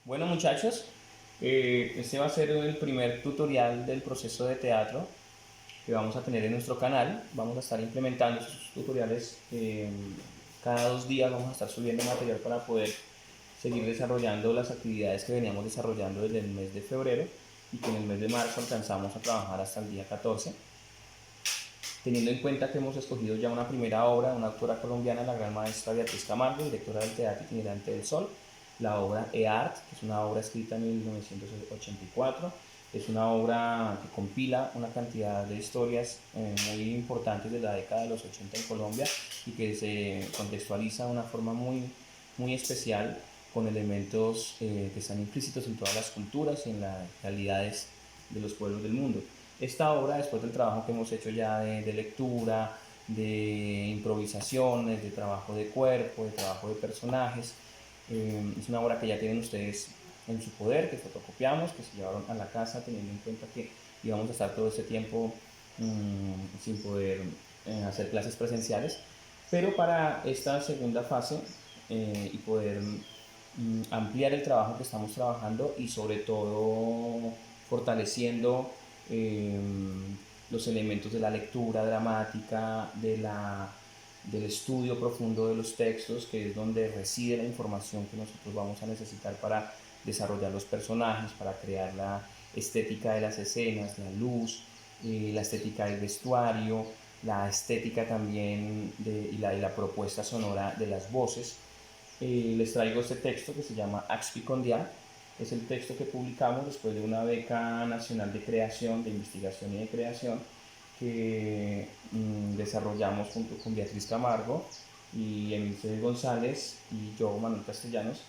Bueno muchachos, este va a ser el primer tutorial del proceso de teatro que vamos a tener en nuestro canal. Vamos a estar implementando esos tutoriales cada 2 días, vamos a estar subiendo material para poder seguir desarrollando las actividades que veníamos desarrollando desde el mes de febrero y que en el mes de marzo alcanzamos a trabajar hasta el día 14. Teniendo en cuenta que hemos escogido ya una primera obra de una autora colombiana, la gran maestra Beatriz Camargo, directora del Teatro Itinerante del Sol, la obra E-Art, que es una obra escrita en 1984. Es una obra que compila una cantidad de historias muy importantes de la década de los 80 en Colombia y que se contextualiza de una forma muy especial con elementos que están implícitos en todas las culturas y en las realidades de los pueblos del mundo. Esta obra, después del trabajo que hemos hecho ya de lectura, de improvisaciones, de trabajo de cuerpo, de trabajo de personajes, es una obra que ya tienen ustedes en su poder, que fotocopiamos, que se llevaron a la casa teniendo en cuenta que íbamos a estar todo este tiempo sin poder hacer clases presenciales. Pero para esta segunda fase y poder ampliar el trabajo que estamos trabajando y sobre todo fortaleciendo eh, los elementos de la lectura dramática, del estudio profundo de los textos, que es donde reside la información que nosotros vamos a necesitar para desarrollar los personajes, para crear la estética de las escenas, la luz, la estética del vestuario, la estética también y la propuesta sonora de las voces. Les traigo este texto que se llama Axpicondia. Es el texto que publicamos después de una beca nacional de creación, de investigación y de creación que desarrollamos junto con Beatriz Camargo y Emil C. González y yo, Manuel Castellanos,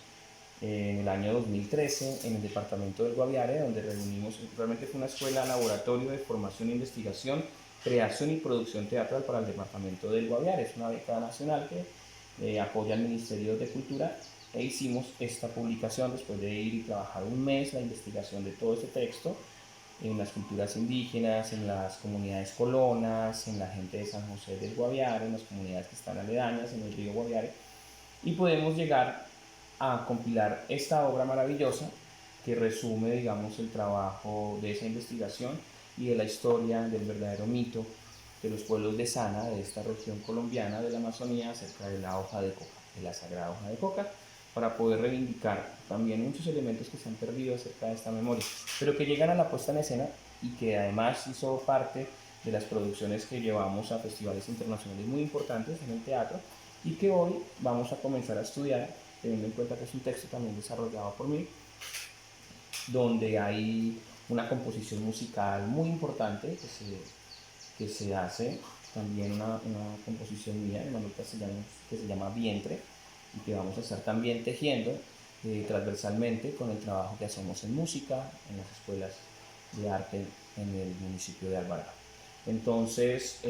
en el año 2013 en el departamento del Guaviare, donde reunimos, realmente fue una escuela laboratorio de formación e investigación, creación y producción teatral para el departamento del Guaviare. Es una beca nacional que apoya al Ministerio de Cultura e hicimos esta publicación después de ir y trabajar un mes la investigación de todo este texto en las culturas indígenas, en las comunidades colonas, en la gente de San José del Guaviare, en las comunidades que están aledañas, en el río Guaviare, y podemos llegar a compilar esta obra maravillosa que resume, digamos, el trabajo de esa investigación y de la historia del verdadero mito de los pueblos de Sana, de esta región colombiana de la Amazonía, acerca de la hoja de coca, de la sagrada hoja de coca, para poder reivindicar también muchos elementos que se han perdido acerca de esta memoria, pero que llegan a la puesta en escena y que además hizo parte de las producciones que llevamos a festivales internacionales muy importantes en el teatro y que hoy vamos a comenzar a estudiar, teniendo en cuenta que es un texto también desarrollado por mí, donde hay una composición musical muy importante que se hace, también una composición mía de Manuel Castellanos que se llama Vientre y que vamos a estar también tejiendo transversalmente con el trabajo que hacemos en música, en las escuelas de arte en el municipio de Alvarado. Entonces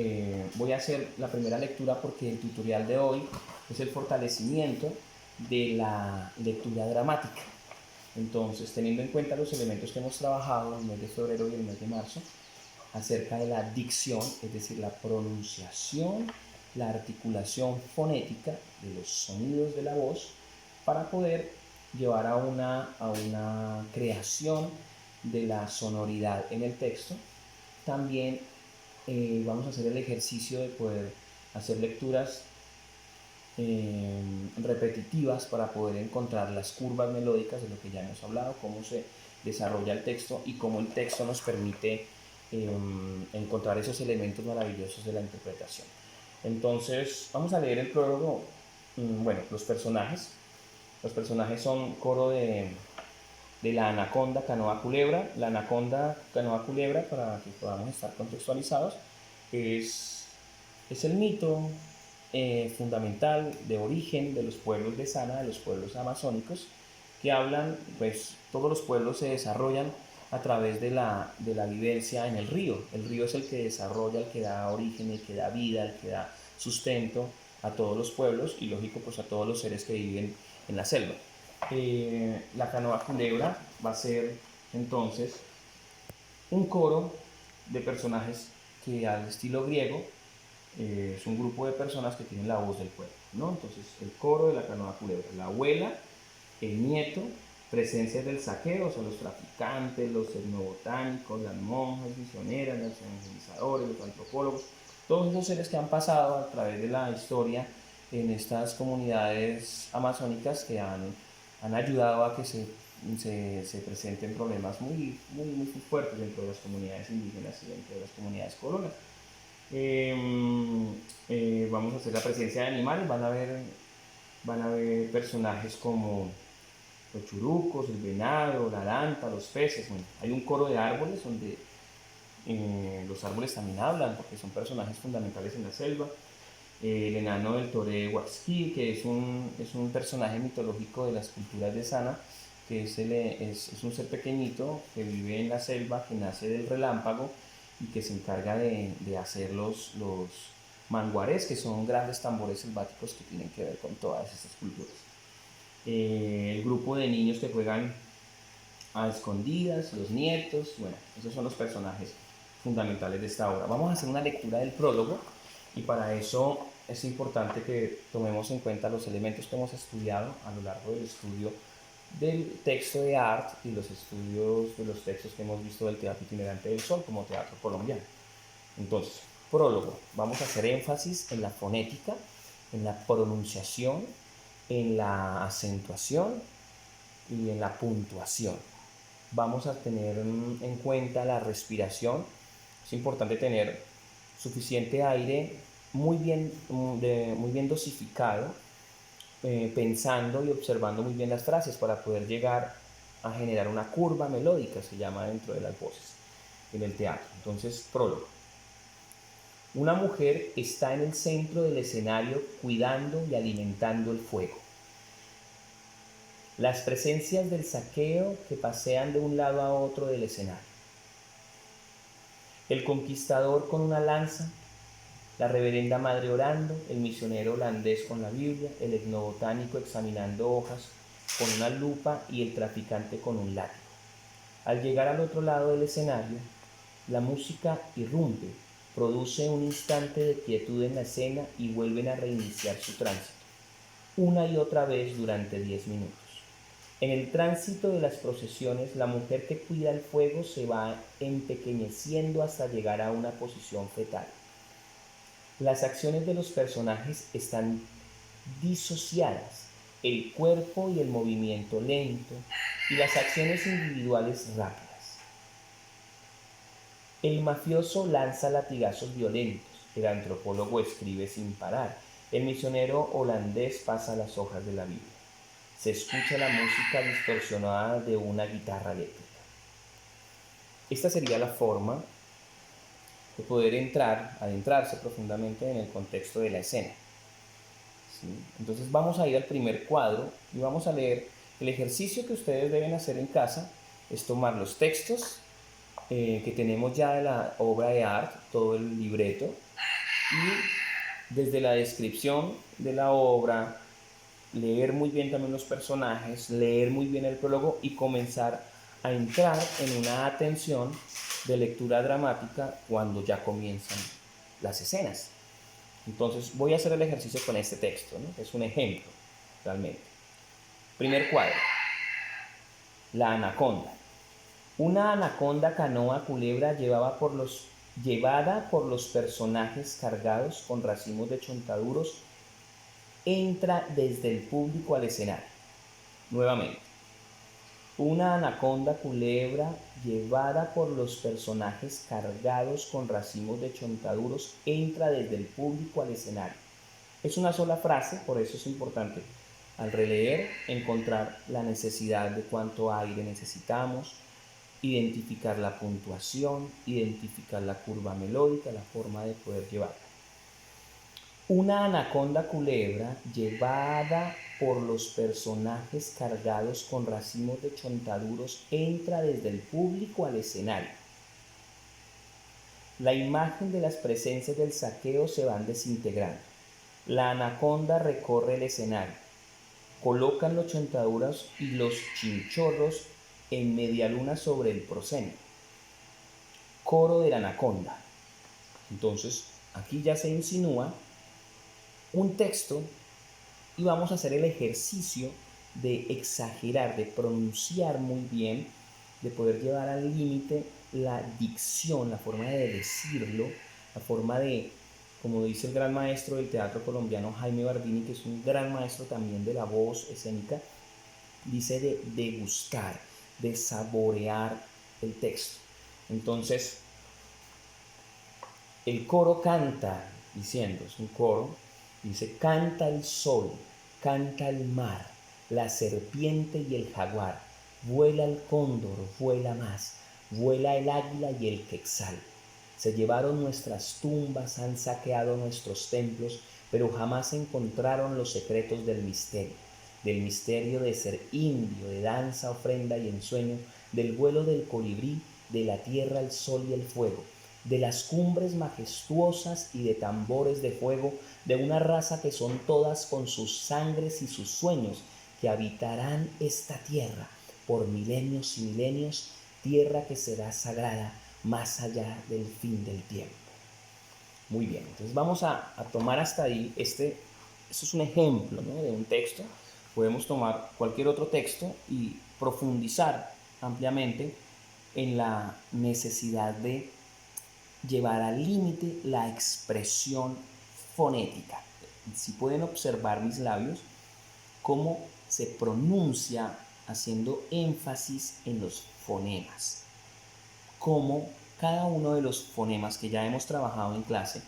voy a hacer la primera lectura porque el tutorial de hoy es el fortalecimiento de la lectura dramática. Entonces, teniendo en cuenta los elementos que hemos trabajado en el mes de febrero y el mes de marzo, acerca de la dicción, es decir, la pronunciación, la articulación fonética de los sonidos de la voz, para poder llevar a una creación de la sonoridad en el texto. También vamos a hacer el ejercicio de poder hacer lecturas repetitivas para poder encontrar las curvas melódicas de lo que ya hemos hablado, cómo se desarrolla el texto y cómo el texto nos permite encontrar esos elementos maravillosos de la interpretación. Entonces, vamos a leer el prólogo. Bueno, los personajes. Los personajes son coro de la anaconda canoa culebra. La anaconda canoa culebra, para que podamos estar contextualizados, es el mito fundamental de origen de los pueblos de Sana, de los pueblos amazónicos, que hablan, pues todos los pueblos se desarrollan a través de la vivencia en el río. El río es el que desarrolla, el que da origen, el que da vida, el que da sustento a todos los pueblos y lógico pues a todos los seres que viven en la selva. La canoa culebra va a ser entonces un coro de personajes que al estilo griego es un grupo de personas que tienen la voz del pueblo, ¿no? Entonces el coro de la canoa culebra, la abuela, el nieto, Presencias del saqueo, son los traficantes, los etnobotánicos, las monjas misioneras, los evangelizadores, los antropólogos, todos esos seres que han pasado a través de la historia en estas comunidades amazónicas que han ayudado a que se presenten problemas muy fuertes dentro de las comunidades indígenas y dentro de las comunidades colonas. Vamos a hacer la presencia de animales, van a ver personajes como los churucos, el venado, la aranta, los peces. Bueno, hay un coro de árboles donde los árboles también hablan porque son personajes fundamentales en la selva. El enano del Toré Huasquí, que es un personaje mitológico de las culturas de Sana, que es un ser pequeñito que vive en la selva, que nace del relámpago y que se encarga de hacer los manguarés, que son grandes tambores selváticos que tienen que ver con todas estas culturas. El grupo de niños que juegan a escondidas, los nietos, bueno, esos son los personajes fundamentales de esta obra. Vamos a hacer una lectura del prólogo y para eso es importante que tomemos en cuenta los elementos que hemos estudiado a lo largo del estudio del texto de Art y los estudios de los textos que hemos visto del teatro itinerante del sol como teatro colombiano. Entonces, prólogo, vamos a hacer énfasis en la fonética, en la pronunciación, en la acentuación y en la puntuación. Vamos a tener en cuenta la respiración. Es importante tener suficiente aire muy bien dosificado, pensando y observando muy bien las frases para poder llegar a generar una curva melódica, se llama dentro de las voces, en el teatro. Entonces, prólogo. Una mujer está en el centro del escenario cuidando y alimentando el fuego. Las presencias del saqueo que pasean de un lado a otro del escenario. El conquistador con una lanza, la reverenda madre orando, el misionero holandés con la Biblia, el etnobotánico examinando hojas con una lupa y el traficante con un látigo. Al llegar al otro lado del escenario, la música irrumpe, produce un instante de quietud en la escena y vuelven a reiniciar su tránsito, una y otra vez durante 10 minutos. En el tránsito de las procesiones, la mujer que cuida el fuego se va empequeñeciendo hasta llegar a una posición fetal. Las acciones de los personajes están disociadas, el cuerpo y el movimiento lento y las acciones individuales rápidas. El mafioso lanza latigazos violentos, el antropólogo escribe sin parar, el misionero holandés pasa las hojas de la Biblia. Se escucha la música distorsionada de una guitarra eléctrica. Esta sería la forma de poder adentrarse profundamente en el contexto de la escena. ¿Sí? Entonces vamos a ir al primer cuadro y vamos a leer. El ejercicio que ustedes deben hacer en casa es tomar los textos que tenemos ya de la obra de Art, todo el libreto, y desde la descripción de la obra, leer muy bien también los personajes, leer muy bien el prólogo y comenzar a entrar en una atención de lectura dramática cuando ya comienzan las escenas. Entonces voy a hacer el ejercicio con este texto, ¿no? Es un ejemplo, realmente. Primer cuadro. La anaconda. Una anaconda canoa culebra llevada por los personajes cargados con racimos de chontaduros entra desde el público al escenario. Nuevamente. Una anaconda culebra llevada por los personajes cargados con racimos de chontaduros entra desde el público al escenario. Es una sola frase, por eso es importante al releer encontrar la necesidad de cuánto aire necesitamos, identificar la puntuación, identificar la curva melódica, la forma de poder llevarla. Una anaconda culebra llevada por los personajes cargados con racimos de chontaduros entra desde el público al escenario. La imagen de las presencias del saqueo se van desintegrando. La anaconda recorre el escenario. Colocan los chontaduros y los chinchorros en media luna sobre el proscenio. Coro de la anaconda. Entonces, aquí ya se insinúa un texto y vamos a hacer el ejercicio de exagerar, de pronunciar muy bien, de poder llevar al límite la dicción, la forma de decirlo, la forma de, como dice el gran maestro del teatro colombiano Jaime Bardini, que es un gran maestro también de la voz escénica, dice de degustar, de saborear el texto. Entonces, el coro canta diciendo, es un coro, dice, canta el sol, canta el mar, la serpiente y el jaguar, vuela el cóndor, vuela más, vuela el águila y el quetzal. Se llevaron nuestras tumbas, han saqueado nuestros templos, pero jamás encontraron los secretos del misterio de ser indio, de danza, ofrenda y ensueño, del vuelo del colibrí, de la tierra, el sol y el fuego, de las cumbres majestuosas y de tambores de fuego, de una raza que son todas con sus sangres y sus sueños, que habitarán esta tierra por milenios y milenios, tierra que será sagrada más allá del fin del tiempo. Muy bien, entonces vamos a tomar hasta ahí, esto es un ejemplo, ¿no?, de un texto. Podemos tomar cualquier otro texto y profundizar ampliamente en la necesidad de llevar al límite la expresión fonética. Si pueden observar mis labios, cómo se pronuncia haciendo énfasis en los fonemas, cómo cada uno de los fonemas que ya hemos trabajado en clase,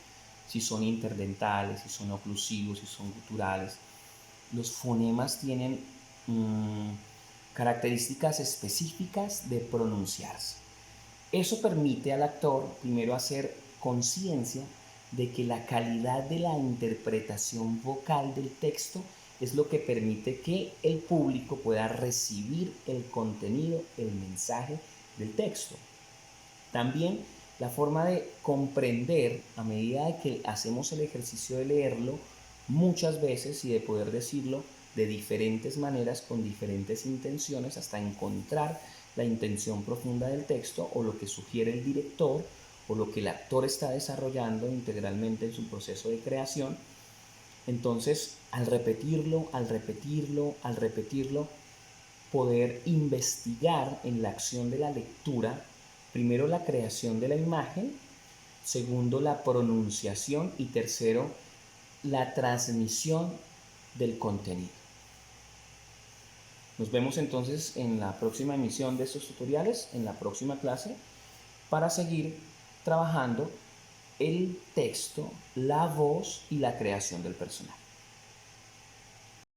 si son interdentales, si son oclusivos, si son guturales, los fonemas tienen características específicas de pronunciarse. Eso permite al actor primero hacer conciencia de que la calidad de la interpretación vocal del texto es lo que permite que el público pueda recibir el contenido, el mensaje del texto. También la forma de comprender a medida de que hacemos el ejercicio de leerlo muchas veces y de poder decirlo de diferentes maneras con diferentes intenciones hasta encontrar la intención profunda del texto o lo que sugiere el director o lo que el actor está desarrollando integralmente en su proceso de creación. Entonces, al repetirlo, poder investigar en la acción de la lectura, primero la creación de la imagen, segundo la pronunciación y tercero la transmisión del contenido. Nos vemos entonces en la próxima emisión de estos tutoriales, en la próxima clase, para seguir trabajando el texto, la voz y la creación del personaje.